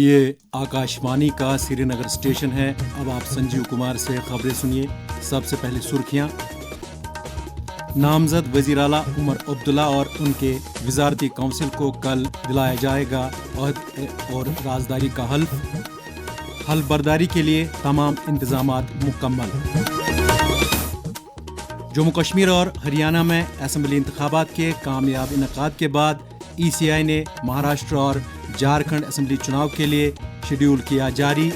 ये आकाशवाणी का श्रीनगर स्टेशन है। अब आप संजीव कुमार से खबरें सुनिए। सबसे पहले सुर्खियां। नामजद वजीर आला उमर अब्दुल्ला और उनके वजारती काउंसिल को कल दिलाया जाएगा अहद और राजदारी का हल्फ बर्दारी के लिए तमाम इंतजामात मुकम्मल। जम्मू कश्मीर और हरियाणा में असम्बली इंतखाबात के कामयाब इनकाद के बाद ECI ने महाराष्ट्र और झारखंड असम्बली चुनाव के लिए शेड्यूल किया जारी।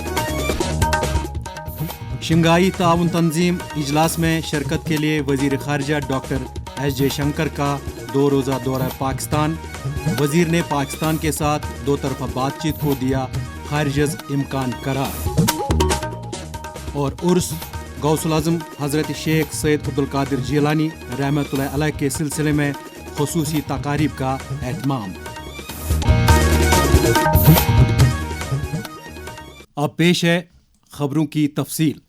शंघाई ताउन तंजीम इजलास में शिरकत के लिए वजीर खारजा डॉक्टर S जयशंकर का 2 रोज़ा दौरा पाकिस्तान। वजीर ने पाकिस्तान के साथ दो तरफा बातचीत को दिया खारिज इम्कान करार। और उर्स गौसुल आज़म हज़रत शेख सैयद अब्दुल कादिर जिलानी रहमतुल्लाह अलैह के सिलसिले में खुसूसी तकारीब का एहतमाम। अब पेश है खबरों की तफसील।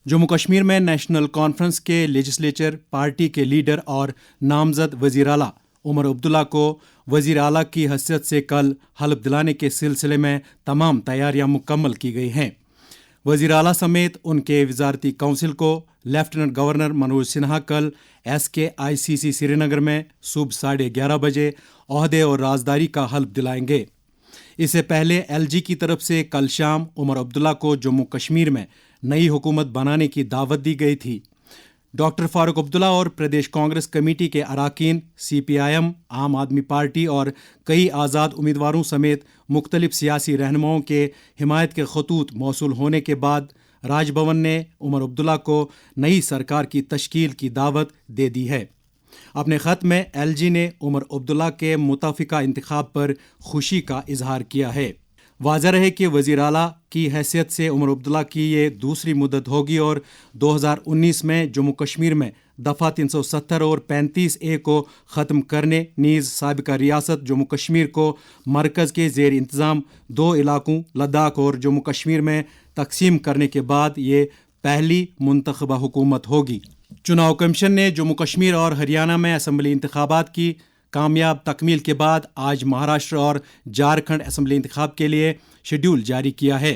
जम्मू कश्मीर में नेशनल कॉन्फ्रेंस के लेजिस्लेचर पार्टी के लीडर और नामजद वजीर आला उमर अब्दुल्ला को वजीर आला की हैसियत से कल हल्फ दिलाने के सिलसिले में तमाम तैयारियां मुकम्मल की गई हैं। वजीर आला समेत उनके वजारती काउंसिल को लेफ्टिनेंट गवर्नर मनोज सिन्हा कल SKICC श्रीनगर में सुबह 11:30 बजे ओहदे और राजदारी का हल्फ दिलाएंगे। इससे पहले LG की तरफ से कल शाम उमर अब्दुल्ला को जम्मू कश्मीर में नई हुकूमत बनाने की दावत दी गई थी। डॉक्टर फारूक अब्दुल्ला और प्रदेश कांग्रेस कमेटी के अराकीन CPIM, आम आदमी पार्टी और कई आज़ाद उम्मीदवारों समेत मुख्तलिफ सियासी रहनुमाओं के हिमायत के खतूत मौसूल होने के बाद राजभवन ने उमर अब्दुल्ला को नई सरकार की तश्कील की दावत दे दी है। अपने ख़त में LG ने उमर अब्दुल्ला के मुताफिका इंतखाब पर खुशी का इजहार किया है। वाज़ह रहे कि वज़ीर आला की हैसियत से उमर अब्दुल्ला की ये दूसरी मुद्दत होगी और 2019 में जम्मू कश्मीर में दफ़ा 370 और 35A को ख़त्म करने नीज़ साबिका रियासत जम्मू कश्मीर को मरकज़ के ज़ेर इंतज़ाम 2 इलाकों लद्दाख और जम्मू कश्मीर में तकसीम करने के बाद ये पहली मुंतखबा हुकूमत होगी। चुनाव कमीशन ने जम्मू कश्मीर और हरियाणा में असम्बली इंतखाबात की कामयाब तकमील के बाद आज महाराष्ट्र और झारखंड असम्बली इंतखाब के लिए शेड्यूल जारी किया है।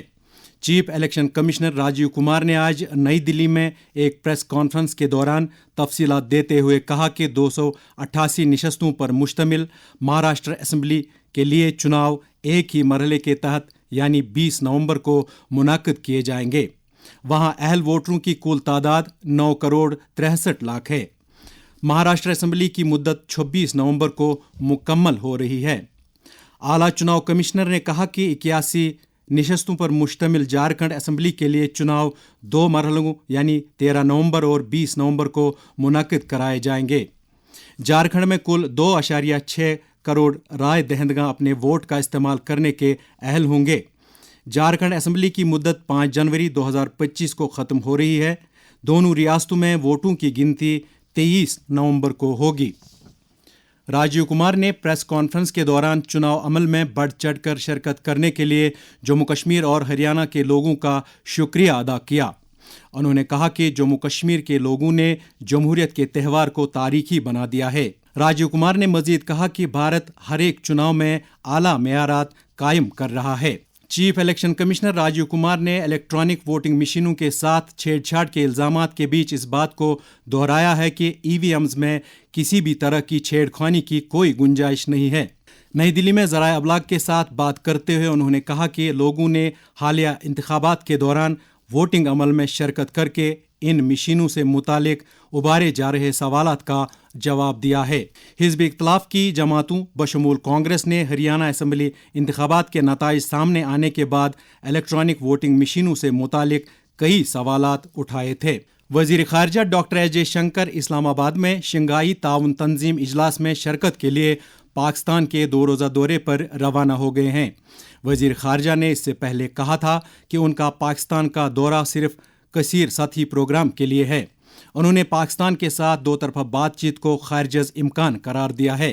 Chief election commissioner Rajiv Kumar ने आज नई दिल्ली में एक प्रेस कॉन्फ्रेंस के दौरान तफसीलात देते हुए कहा कि 288 नशस्तों पर मुश्तमिल महाराष्ट्र असम्बली के लिए चुनाव एक ही मरहले के तहत यानी 20 नवंबर को मुनाकिद किए जाएंगे। वहां अहल वोटरों की कुल तादाद 9 करोड़ 63 लाख है। महाराष्ट्र असम्बली की मुद्दत 26 नवंबर को मुकम्मल हो रही है। आला चुनाव कमिश्नर ने कहा कि 81 नशस्तों पर मुश्तमिल झारखंड असम्बली के लिए चुनाव 2 मरहलों यानी 13 नवंबर और 20 नवंबर को मुनाकिद कराए जाएंगे। झारखंड में कुल 2.6 करोड़ राय दहिंदगा अपने वोट का इस्तेमाल करने के अहल होंगे। झारखंड असम्बली की मुद्दत 5 जनवरी 2025 को ख़त्म हो रही है। दोनों रियासतों में वोटों की गिनती 23 नवंबर को होगी। राजीव कुमार ने प्रेस कॉन्फ्रेंस के दौरान चुनाव अमल में बढ़ चढ़कर शिरकत करने के लिए जम्मू कश्मीर और हरियाणा के लोगों का शुक्रिया अदा किया। उन्होंने कहा कि जम्मू कश्मीर के लोगों ने जमहूरियत के त्यौहार को तारीखी बना दिया है। राजीव कुमार ने मजीद कहा कि भारत हर एक चुनाव में आला मेयारात कायम कर रहा है। Chief election commissioner Rajiv Kumar ने इलेक्ट्रॉनिक वोटिंग मशीनों के साथ छेड़छाड़ के इल्ज़ामात के बीच इस बात को दोहराया है कि EVMs में किसी भी तरह की छेड़खानी की कोई गुंजाइश नहीं है। नई दिल्ली में ज़राए अबलाग के साथ बात करते हुए उन्होंने कहा कि लोगों ने हालिया इंतखाबात के दौरान वोटिंग अमल में शिरकत करके इन मशीनों से मुतालिक उबारे जा रहे सवालात का जवाब दिया है। हिज़्ब इख्तिलाफ की जमातों बशमूल कांग्रेस ने हरियाणा असम्बली इंतखाबात के नताइज सामने आने के बाद इलेक्ट्रॉनिक वोटिंग मशीनों से मुतालिक कई सवालात उठाए थे। वजीर खारजा डॉक्टर S जयशंकर इस्लामाबाद में शंघाई ताउन तंजीम इजलास में शिरकत के लिए पाकिस्तान के 2 रोज़ा दौरे पर रवाना हो गए हैं। वजीर खारजा ने इससे पहले कहा था कि उनका पाकिस्तान का दौरा सिर्फ कसीर सतही प्रोग्राम के लिए है। उन्होंने पाकिस्तान के साथ दो तरफा बातचीत को खारिज इम्कान करार दिया है।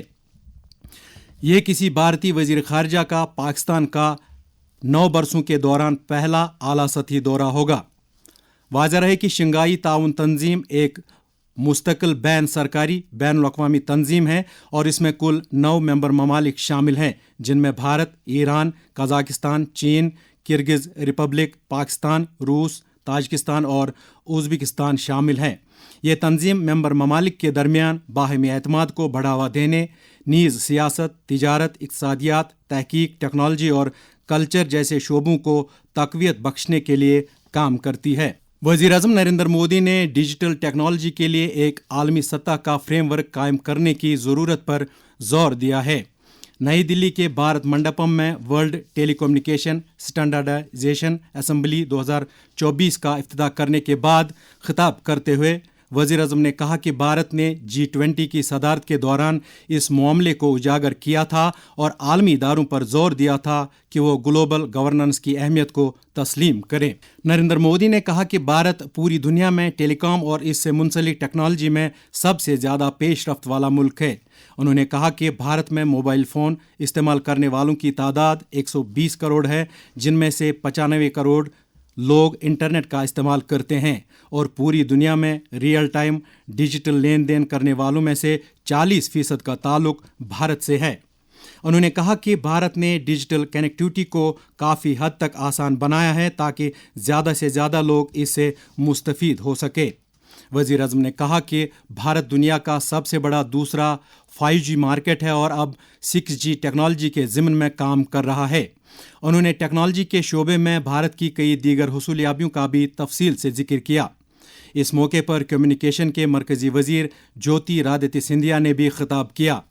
ये किसी भारतीय वजीर खारजा का पाकिस्तान का 9 बरसों के दौरान पहला आला सतही दौरा होगा। वाज़ह रहे कि शंघाई ताउन तंजीम एक मुस्तकिल बैन सरकारी बैन अवी तंजीम है और इसमें कुल 9 मेंबर ममालिक शामिल हैं जिन में भारत, ईरान, कजाकिस्तान, चीन, किर्गिज रिपब्लिक, पाकिस्तान, रूस, ताजिकिस्तान और उज़्बेकिस्तान शामिल हैं। ये तंजीम मेंबर ममालिक के दरमियान बाहमी एतमाद को बढ़ावा देने, नीज़ सियासत, तिजारत, इक़्तिसादियात, तहकीक, टेक्नोलॉजी और कल्चर जैसे शोबों को तक़वियत बख्शने के लिए काम करती है। वज़ीर-ए-आज़म नरेंद्र मोदी ने डिजिटल टेक्नोलॉजी के लिए एक आलमी सतह का फ्रेमवर्क कायम करने की ज़रूरत पर जोर दिया है। नई दिल्ली के भारत मंडपम में वर्ल्ड टेलीकम्युनिकेशन स्टैंडर्डाइजेशन असेंबली 2024 का इफ्तिताह करने के बाद खिताब करते हुए वज़ीर-ए-आज़म ने कहा कि भारत ने G20 की सदारत के दौरान इस मामले को उजागर किया था और आलमी इदारों पर जोर दिया था कि वो ग्लोबल गवर्नेंस की अहमियत को तस्लीम करें। नरेंद्र मोदी ने कहा कि भारत पूरी दुनिया में टेलीकॉम और इससे मुंसलिक टेक्नोलॉजी में सबसे ज़्यादा पेशरफ्त वाला मुल्क है। उन्होंने कहा कि भारत में मोबाइल फ़ोन इस्तेमाल करने वालों की तादाद 120 करोड़ है, जिनमें से 95 करोड़ लोग इंटरनेट का इस्तेमाल करते हैं और पूरी दुनिया में रियल टाइम डिजिटल लेन देन करने वालों में से 40% का ताल्लुक भारत से है। उन्होंने कहा कि भारत ने डिजिटल कनेक्टिविटी को काफ़ी हद तक आसान बनाया है ताकि ज़्यादा से ज़्यादा लोग इससे मुस्तफ़ीद हो सके। वज़ीर-ए-आज़म ने कहा कि भारत दुनिया का सबसे बड़ा दूसरा 5G मार्केट है और अब 6G टेक्नोलॉजी के ज़िम्न में काम कर रहा है। उन्होंने टेक्नोलॉजी के शोबे में भारत की कई दीगर हुसूलियाबियों का भी तफसील से जिक्र किया। इस मौके पर कम्युनिकेशन के मरकज़ी वज़ीर ज्योतिरादित्य सिंधिया ने भी खिताब किया।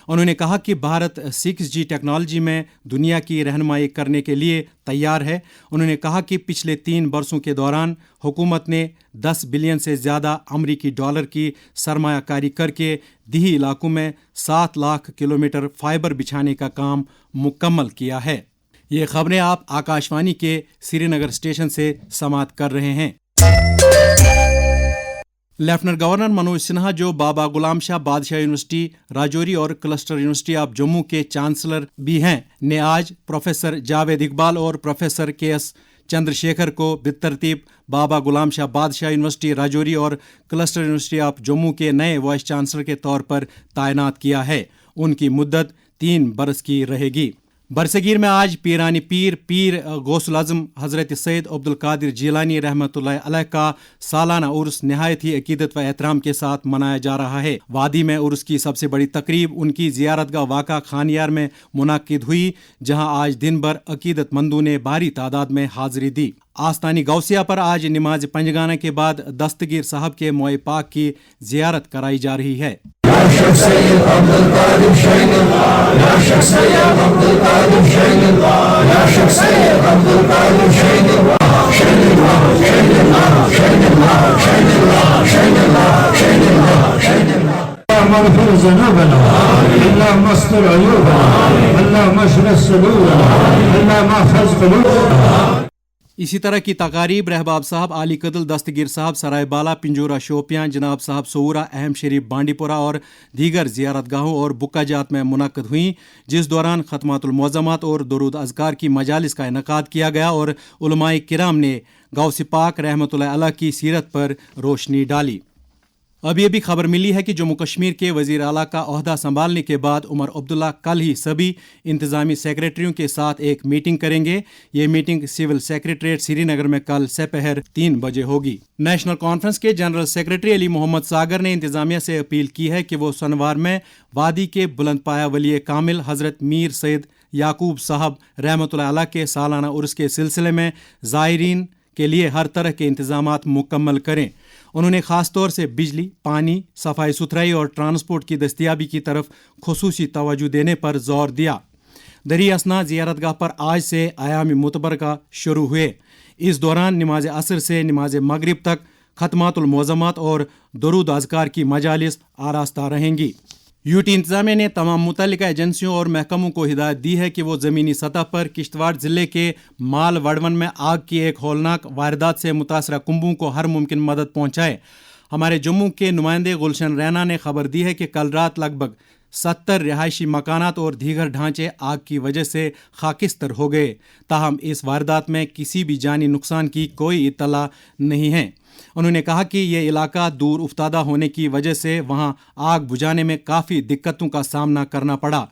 उन्होंने कहा कि भारत 6G टेक्नोलॉजी में दुनिया की रहनुमाई करने के लिए तैयार है। उन्होंने कहा कि पिछले 3 बरसों के दौरान हुकूमत ने 10 बिलियन से ज़्यादा अमरीकी डॉलर की सरमायाकारी करके दिही इलाकों में 7 लाख किलोमीटर फाइबर बिछाने का काम मुकम्मल किया है। ये खबरें आप आकाशवाणी के श्रीनगर स्टेशन से समाअत कर रहे हैं। लेफ्टिनेंट गवर्नर मनोज सिन्हा, जो बाबा गुलाम शाह बादशाह यूनिवर्सिटी राजौरी और क्लस्टर यूनिवर्सिटी ऑफ जम्मू के चांसलर भी हैं, ने आज प्रोफेसर जावेद इकबाल और प्रोफेसर KS चंद्रशेखर को बितरतीब बाबा गुलाम शाह बादशाह यूनिवर्सिटी राजौरी और क्लस्टर यूनिवर्सिटी ऑफ जम्मू के नए वाइस चांसलर के तौर पर तैनात किया है। उनकी मुद्दत 3 बरस की रहेगी। बरसगीर में आज पीरानी पीर गौसुल आज़म हज़रत सैयद अब्दुल कादिर जीलानी रहमतुल्लाह अलैह का सालाना उर्स नहायत ही अकीदत व एहतराम के साथ मनाया जा रहा है। वादी में उर्स की सबसे बड़ी तकरीब उनकी ज़ियारतगाह वाक़ा खानियार में मुनाकिद हुई, जहां आज दिन भर अकीदतमंदों ने भारी तादाद में हाज़िरी दी। आस्तानी गौसिया पर आज नमाज पंजगाना के बाद दस्तगीर साहब के मोए पाक की ज़ियारत कराई जा रही है। इसी तरह की तकारीब रहबाब साहब, आली कदल, दस्तगीर साहब, सराय बाला, पिंजोरा शोपियां, जनाब साहब सोरा, अहम शरीफ बांडीपुरा और दीगर ज़ियारतगाहों और बुक्काजात में मुनक़द हुई, जिस दौरान ख़त्मातुल मुअज़्ज़मात और दुरूद अज़कार की मजालिस का इनक़ाद किया गया और उलमाए किराम ने गौस पाक रहमतुल्लाह अलैह की सीरत पर रोशनी डाली। अब ये भी खबर मिली है कि जम्मू कश्मीर के वज़ीर आला का ओहदा संभालने के बाद उमर अब्दुल्ला कल ही सभी इंतज़ामी सेक्रेटरियों के साथ एक मीटिंग करेंगे। ये मीटिंग सिविल सेक्रेटरीट श्रीनगर में कल सपहर 3 बजे होगी। नेशनल कॉन्फ्रेंस के जनरल सेक्रेटरी अली मोहम्मद सागर ने इंतज़ामिया से अपील की है कि वो सोमवार में वादी के बुलंद पाया वली कामिल हज़रत मीर सैयद याकूब साहब रहमतुल्लाह अलैह के सालाना उर्स के सिलसिले में ज़ायरीन के लिए हर तरह के इंतज़ामात मुकम्मल करें। उन्होंने ख़ास तौर से बिजली, पानी, सफाई सुथराई और ट्रांसपोर्ट की दस्तियाबी की तरफ खुसूसी तवज्जो देने पर जोर दिया। दरी असना ज़ियारतगाह पर आज से आयामी मुतबरका शुरू हुए। इस दौरान नमाज असर से नमाज मगरिब तक ख़त्मातुल मुअज़्ज़मात और दुरूद अज़कार की मजालिस आरास्ता रहेंगी। यूटी इंतज़ामिया ने तमाम मुतल्लिका एजेंसियों और महकमों को हिदायत दी है कि वो ज़मीनी सतह पर किश्तवाड़ ज़िले के माल वड़वन में आग की एक हौलनाक वारदात से मुतासरा कुंबों को हर मुमकिन मदद पहुँचाए। हमारे जम्मू के नुमाइंदे गुलशन रैना ने खबर दी है कि कल रात लगभग 70 रिहायशी मकानात और दीगर ढांचे आग की वजह से खाकिस्तर हो गए। ताहम इस वारदात में किसी भी जानी नुकसान की कोई इत्तला नहीं है। उन्होंने कहा कि यह इलाका दूर उफ्तादा होने की वजह से वहां आग बुझाने में काफ़ी दिक्कतों का सामना करना पड़ा।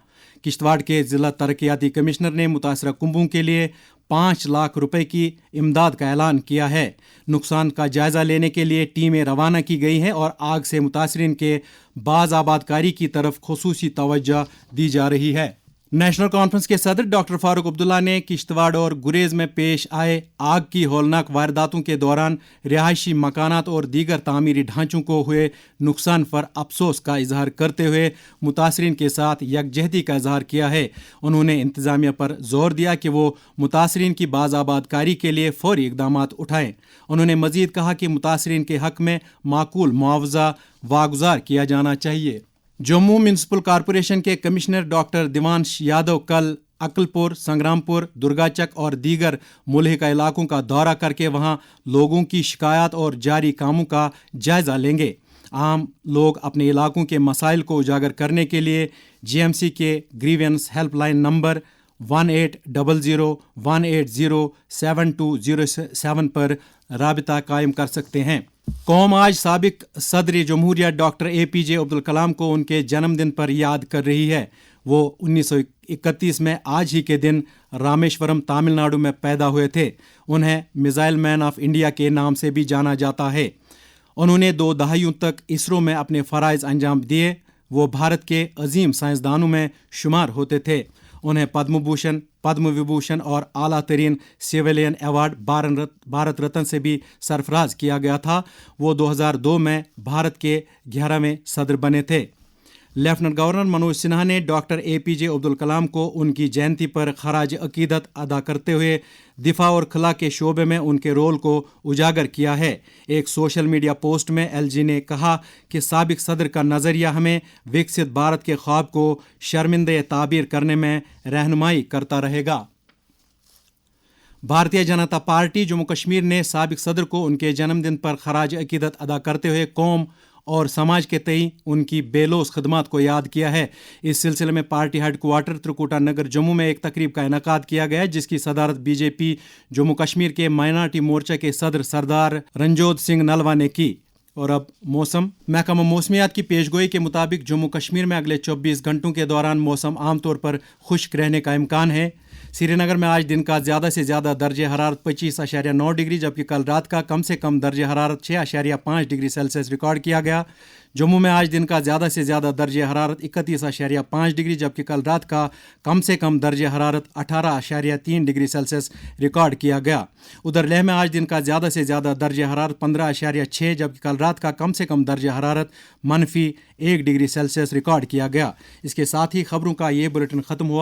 किश्तवाड़ के ज़िला तरक्याती कमिश्नर ने मुतासरा कुंभों के लिए 5 लाख रुपए की इमदाद का ऐलान किया है। नुकसान का जायजा लेने के लिए टीमें रवाना की गई हैं और आग से मुतासरीन के बाज़ आबादकारी की तरफ खुसूसी तवज्जो दी जा रही है। नेशनल कॉन्फ्रेंस के सदर डॉक्टर फारूक अब्दुल्ला ने किश्तवाड़ और गुरेज में पेश आए आग की हौलनाक वारदातों के दौरान रिहायशी मकानात और दीगर तामीरी ढांचों को हुए नुकसान पर अफसोस का इजहार करते हुए मुतासरीन के साथ यकजहती का इजहार किया है। उन्होंने इंतजामिया पर जोर दिया कि वो मुतासरीन की बाज़ाबादकारी के लिए फौरी इकदाम उठाएं। उन्होंने मजीद कहा कि मुतासरीन के हक में माकूल मुआवजा वागुजार किया जाना चाहिए। जम्मू म्यूनसिपल कॉरपोरेशन के कमिश्नर डॉक्टर दिवांश यादव कल अकलपुर, संग्रामपुर, दुर्गाचक और दीगर मुल्हिका इलाकों का दौरा करके वहां लोगों की शिकायत और जारी कामों का जायजा लेंगे। आम लोग अपने इलाकों के मसाइल को उजागर करने के लिए जीएमसी के ग्रीवेंस हेल्पलाइन नंबर 1800-180-7207 पर राबिता कायम कर सकते हैं। कौम आज साबिक सदर जमहूरिया डॉक्टर APJ अब्दुल कलाम को उनके जन्मदिन पर याद कर रही है। वो 1931 में आज ही के दिन रामेश्वरम, तमिलनाडु में पैदा हुए थे। उन्हें मिसाइल मैन ऑफ इंडिया के नाम से भी जाना जाता है। उन्होंने 2 दहाइयों तक इसरो में अपने फ़राइज़ अंजाम दिए। वो भारत के अजीम साइंसदानों में शुमार होते थे। उन्हें पद्म भूषण, पद्म विभूषण और आला तरीन सिविलियन अवार्ड भारत रत्न से भी सरफराज किया गया था। वो 2002 में भारत के 11वें सदर बने थे। लेफ्टिनेंट गवर्नर मनोज सिन्हा ने डॉक्टर APJ अब्दुल कलाम को उनकी जयंती पर खराज अकीदत अदा करते हुए दिफा और खला के शोबे में उनके रोल को उजागर किया है। एक सोशल मीडिया पोस्ट में LG ने कहा कि साबिक सदर का नज़रिया हमें विकसित भारत के ख्वाब को शर्मिंदे ताबीर करने में रहनुमाई करता रहेगा। भारतीय जनता पार्टी जम्मू कश्मीर ने साबिक सदर को उनके जन्मदिन पर खराज अकीदत अदा करते हुए कौम और समाज के तई उनकी बेलोस खदमात को याद किया है। इस सिलसिले में पार्टी हेडक्वार्टर त्रिकुटा नगर जम्मू में एक तकरीब का इनेकाद किया गया, जिसकी सदारत BJP जम्मू कश्मीर के माइनॉरिटी मोर्चा के सदर सरदार रंजोत सिंह नलवा ने की। और अब मौसम। महकमा मौसमियात की पेशगोई के मुताबिक जम्मू कश्मीर में अगले 24 घंटों के दौरान मौसम आमतौर पर खुश्क रहने का इम्कान है। श्रीनगर में आज दिन का ज़्यादा से ज़्यादा दर्जे हरारत 25.9 डिग्री, जबकि कल रात का कम से कम दर्जे हरारत 6.5 डिग्री सेल्सियस रिकॉर्ड किया गया। जम्मू में आज दिन का ज़्यादा से ज़्यादा दर्जे हरारत 31.5 डिग्री, जबकि कल रात का कम से कम दर्जे हरारत 18.3 डिग्री सेल्सियस रिकॉर्ड किया गया। उधर लेह में आज दिन का ज़्यादा से ज़्यादा दर्जे हरारत 15.6, जबकि कल रात का कम से कम दर्जे हरारत -1 डिग्री सेल्सियस रिकॉर्ड किया गया। इसके साथ ही खबरों का ये बुलेटिन ख़त्म हुआ।